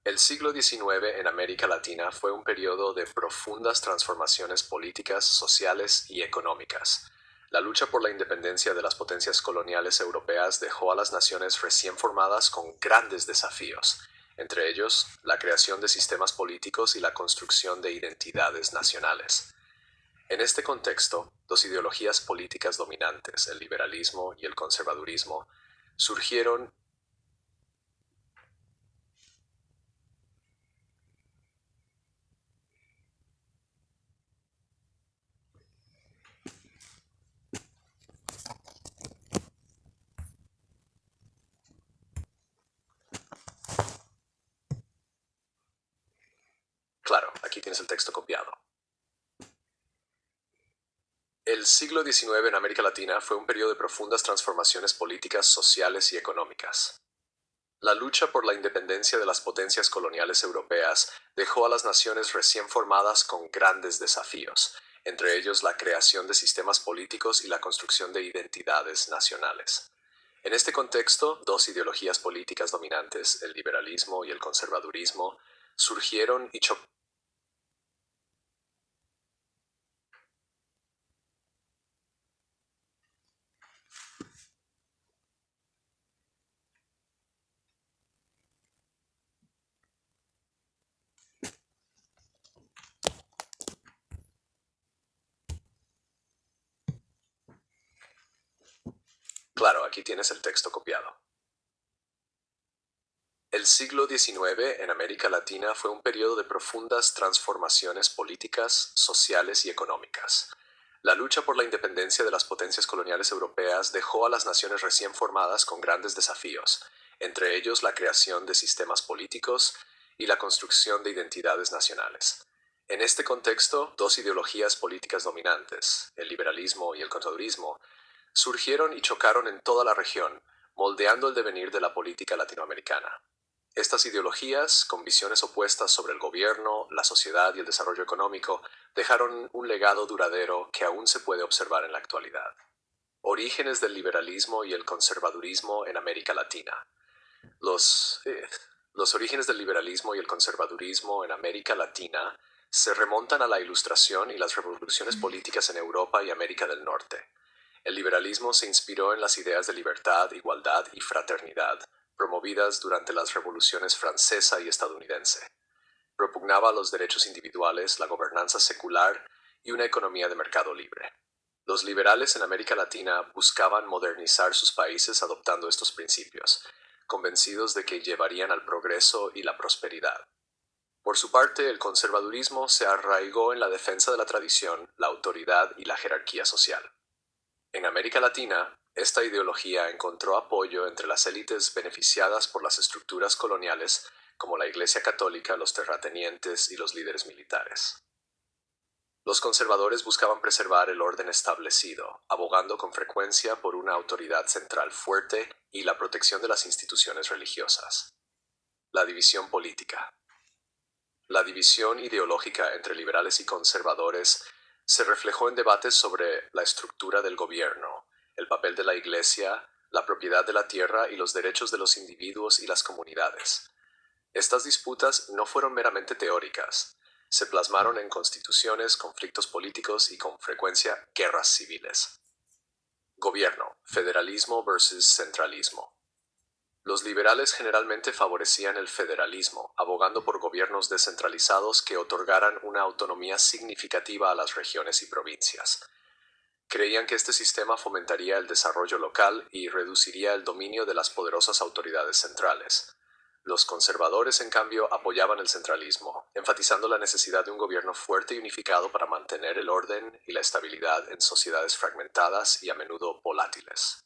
El siglo XIX en América Latina fue un periodo de profundas transformaciones políticas, sociales y económicas. La lucha por la independencia de las potencias coloniales europeas dejó a las naciones recién formadas con grandes desafíos, entre ellos la creación de sistemas políticos y la construcción de identidades nacionales. En este contexto, dos ideologías políticas dominantes, el liberalismo y el conservadurismo, surgieron. Claro, aquí tienes el texto copiado. El siglo XIX en América Latina fue un periodo de profundas transformaciones políticas, sociales y económicas. La lucha por la independencia de las potencias coloniales europeas dejó a las naciones recién formadas con grandes desafíos, entre ellos la creación de sistemas políticos y la construcción de identidades nacionales. En este contexto, dos ideologías políticas dominantes, el liberalismo y el conservadurismo, surgieron y chocaron. Claro, aquí tienes el texto copiado. El siglo XIX en América Latina fue un periodo de profundas transformaciones políticas, sociales y económicas. La lucha por la independencia de las potencias coloniales europeas dejó a las naciones recién formadas con grandes desafíos, entre ellos la creación de sistemas políticos y la construcción de identidades nacionales. En este contexto, dos ideologías políticas dominantes, el liberalismo y el conservadurismo, surgieron y chocaron en toda la región, moldeando el devenir de la política latinoamericana. Estas ideologías, con visiones opuestas sobre el gobierno, la sociedad y el desarrollo económico, dejaron un legado duradero que aún se puede observar en la actualidad. Orígenes del liberalismo y el conservadurismo en América Latina. Los, eh, los orígenes del liberalismo y el conservadurismo en América Latina se remontan a la Ilustración y las revoluciones políticas en Europa y América del Norte. El liberalismo se inspiró en las ideas de libertad, igualdad y fraternidad, promovidas durante las revoluciones francesa y estadounidense. Propugnaba los derechos individuales, la gobernanza secular y una economía de mercado libre. Los liberales en América Latina buscaban modernizar sus países adoptando estos principios, convencidos de que llevarían al progreso y la prosperidad. Por su parte, el conservadurismo se arraigó en la defensa de la tradición, la autoridad y la jerarquía social. En América Latina, esta ideología encontró apoyo entre las élites beneficiadas por las estructuras coloniales, como la Iglesia Católica, los terratenientes y los líderes militares. Los conservadores buscaban preservar el orden establecido, abogando con frecuencia por una autoridad central fuerte y la protección de las instituciones religiosas. La división política. La división ideológica entre liberales y conservadores se reflejó en debates sobre la estructura del gobierno, el papel de la Iglesia, la propiedad de la tierra y los derechos de los individuos y las comunidades. Estas disputas no fueron meramente teóricas, se plasmaron en constituciones, conflictos políticos y con frecuencia guerras civiles. Gobierno, federalismo versus centralismo. Los liberales generalmente favorecían el federalismo, abogando por gobiernos descentralizados que otorgaran una autonomía significativa a las regiones y provincias. Creían que este sistema fomentaría el desarrollo local y reduciría el dominio de las poderosas autoridades centrales. Los conservadores, en cambio, apoyaban el centralismo, enfatizando la necesidad de un gobierno fuerte y unificado para mantener el orden y la estabilidad en sociedades fragmentadas y a menudo volátiles.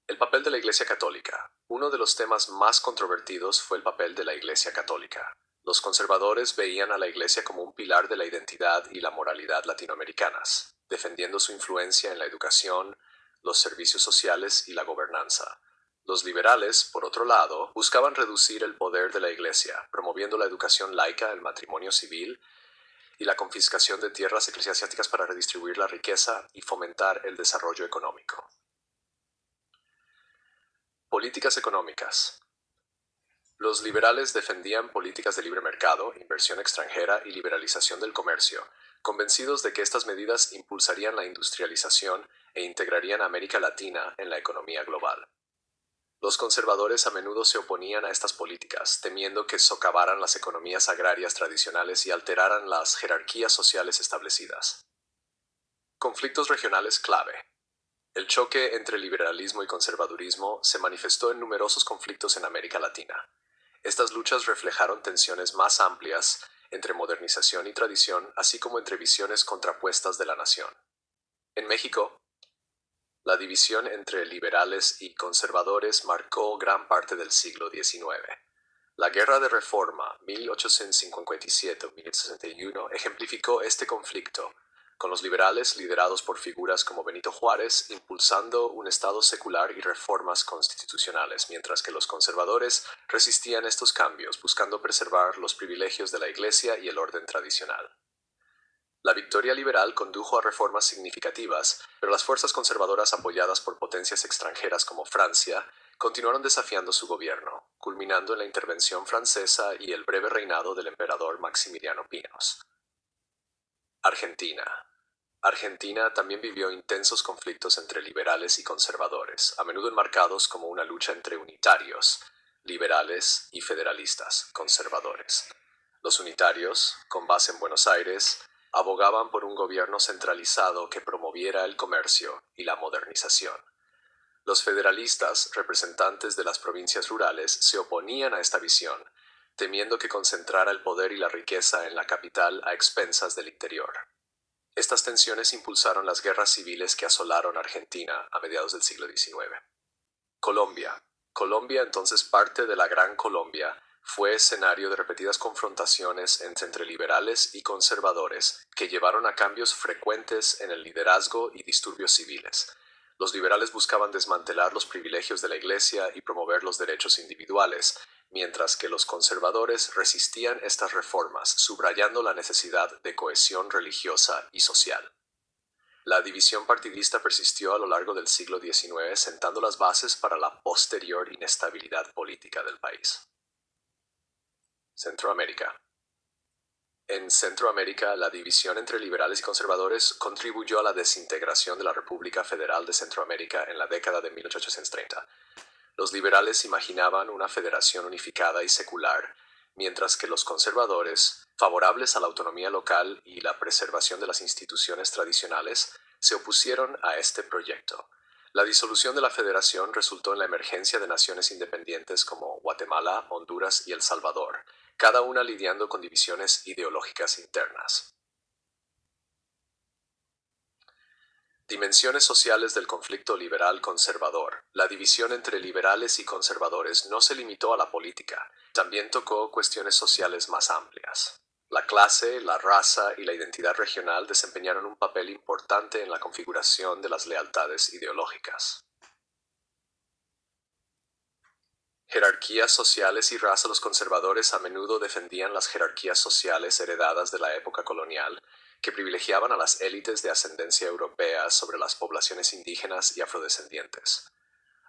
El papel de la Iglesia Católica. Uno de los temas más controvertidos fue el papel de la Iglesia Católica. Los conservadores veían a la Iglesia como un pilar de la identidad y la moralidad latinoamericanas, defendiendo su influencia en la educación, los servicios sociales y la gobernanza. Los liberales, por otro lado, buscaban reducir el poder de la Iglesia, promoviendo la educación laica, el matrimonio civil y la confiscación de tierras eclesiásticas para redistribuir la riqueza y fomentar el desarrollo económico. Políticas económicas. Los liberales defendían políticas de libre mercado, inversión extranjera y liberalización del comercio, convencidos de que estas medidas impulsarían la industrialización e integrarían a América Latina en la economía global. Los conservadores a menudo se oponían a estas políticas, temiendo que socavaran las economías agrarias tradicionales y alteraran las jerarquías sociales establecidas. Conflictos regionales clave. El choque entre liberalismo y conservadurismo se manifestó en numerosos conflictos en América Latina. Estas luchas reflejaron tensiones más amplias entre modernización y tradición, así como entre visiones contrapuestas de la nación. En México, la división entre liberales y conservadores marcó gran parte del siglo XIX. La Guerra de Reforma 1857-1861 ejemplificó este conflicto, con los liberales liderados por figuras como Benito Juárez impulsando un Estado secular y reformas constitucionales, mientras que los conservadores resistían estos cambios, buscando preservar los privilegios de la Iglesia y el orden tradicional. La victoria liberal condujo a reformas significativas, pero las fuerzas conservadoras apoyadas por potencias extranjeras como Francia continuaron desafiando su gobierno, culminando en la intervención francesa y el breve reinado del emperador Maximiliano Pinos. Argentina. Argentina también vivió intensos conflictos entre liberales y conservadores, a menudo enmarcados como una lucha entre unitarios, liberales, y federalistas, conservadores. Los unitarios, con base en Buenos Aires, abogaban por un gobierno centralizado que promoviera el comercio y la modernización. Los federalistas, representantes de las provincias rurales, se oponían a esta visión, temiendo que concentrara el poder y la riqueza en la capital a expensas del interior. Estas tensiones impulsaron las guerras civiles que asolaron Argentina a mediados del siglo XIX. Colombia. Colombia, entonces parte de la Gran Colombia, fue escenario de repetidas confrontaciones entre liberales y conservadores que llevaron a cambios frecuentes en el liderazgo y disturbios civiles. Los liberales buscaban desmantelar los privilegios de la Iglesia y promover los derechos individuales, mientras que los conservadores resistían estas reformas, subrayando la necesidad de cohesión religiosa y social. La división partidista persistió a lo largo del siglo XIX, sentando las bases para la posterior inestabilidad política del país. Centroamérica. En Centroamérica, la división entre liberales y conservadores contribuyó a la desintegración de la República Federal de Centroamérica en la década de 1830. Los liberales imaginaban una federación unificada y secular, mientras que los conservadores, favorables a la autonomía local y la preservación de las instituciones tradicionales, se opusieron a este proyecto. La disolución de la federación resultó en la emergencia de naciones independientes como Guatemala, Honduras y El Salvador, cada una lidiando con divisiones ideológicas internas. Dimensiones sociales del conflicto liberal-conservador. La división entre liberales y conservadores no se limitó a la política, también tocó cuestiones sociales más amplias. La clase, la raza y la identidad regional desempeñaron un papel importante en la configuración de las lealtades ideológicas. Jerarquías sociales y raza. Los conservadores a menudo defendían las jerarquías sociales heredadas de la época colonial, que privilegiaban a las élites de ascendencia europea sobre las poblaciones indígenas y afrodescendientes.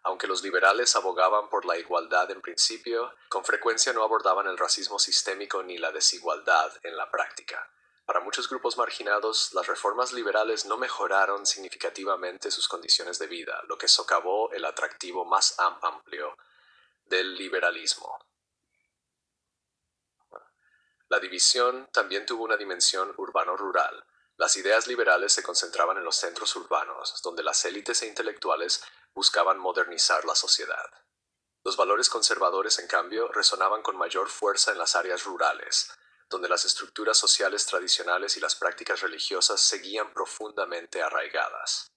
Aunque los liberales abogaban por la igualdad en principio, con frecuencia no abordaban el racismo sistémico ni la desigualdad en la práctica. Para muchos grupos marginados, las reformas liberales no mejoraron significativamente sus condiciones de vida, lo que socavó el atractivo más amplio del liberalismo. La división también tuvo una dimensión urbano-rural. Las ideas liberales se concentraban en los centros urbanos, donde las élites e intelectuales buscaban modernizar la sociedad. Los valores conservadores, en cambio, resonaban con mayor fuerza en las áreas rurales, donde las estructuras sociales tradicionales y las prácticas religiosas seguían profundamente arraigadas.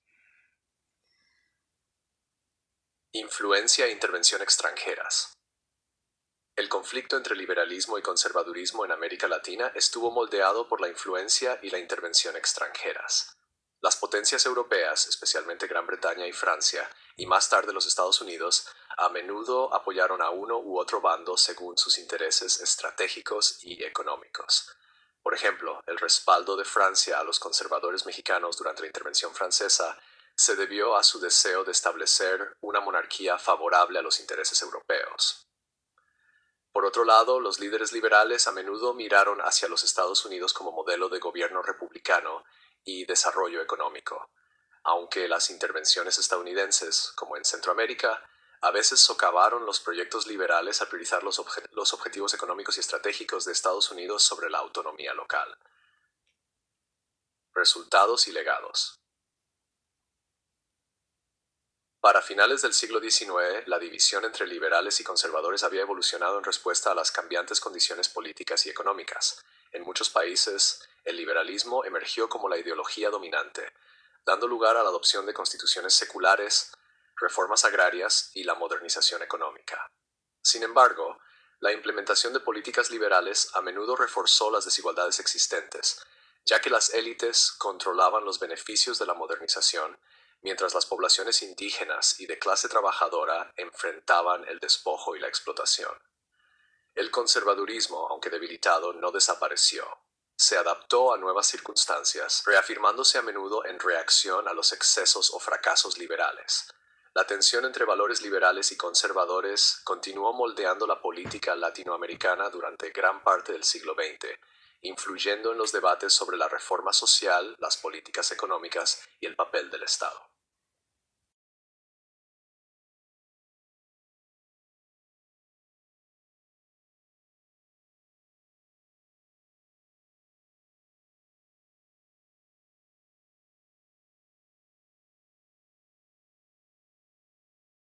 Influencia e intervención extranjeras. El conflicto entre liberalismo y conservadurismo en América Latina estuvo moldeado por la influencia y la intervención extranjeras. Las potencias europeas, especialmente Gran Bretaña y Francia, y más tarde los Estados Unidos, a menudo apoyaron a uno u otro bando según sus intereses estratégicos y económicos. Por ejemplo, el respaldo de Francia a los conservadores mexicanos durante la intervención francesa se debió a su deseo de establecer una monarquía favorable a los intereses europeos. Por otro lado, los líderes liberales a menudo miraron hacia los Estados Unidos como modelo de gobierno republicano y desarrollo económico, aunque las intervenciones estadounidenses, como en Centroamérica, a veces socavaron los proyectos liberales al priorizar los objetivos económicos y estratégicos de Estados Unidos sobre la autonomía local. Resultados y legados. Para finales del siglo XIX, la división entre liberales y conservadores había evolucionado en respuesta a las cambiantes condiciones políticas y económicas. En muchos países, el liberalismo emergió como la ideología dominante, dando lugar a la adopción de constituciones seculares, reformas agrarias y la modernización económica. Sin embargo, la implementación de políticas liberales a menudo reforzó las desigualdades existentes, ya que las élites controlaban los beneficios de la modernización, mientras las poblaciones indígenas y de clase trabajadora enfrentaban el despojo y la explotación. El conservadurismo, aunque debilitado, no desapareció. Se adaptó a nuevas circunstancias, reafirmándose a menudo en reacción a los excesos o fracasos liberales. La tensión entre valores liberales y conservadores continuó moldeando la política latinoamericana durante gran parte del siglo XX, influyendo en los debates sobre la reforma social, las políticas económicas y el papel del Estado.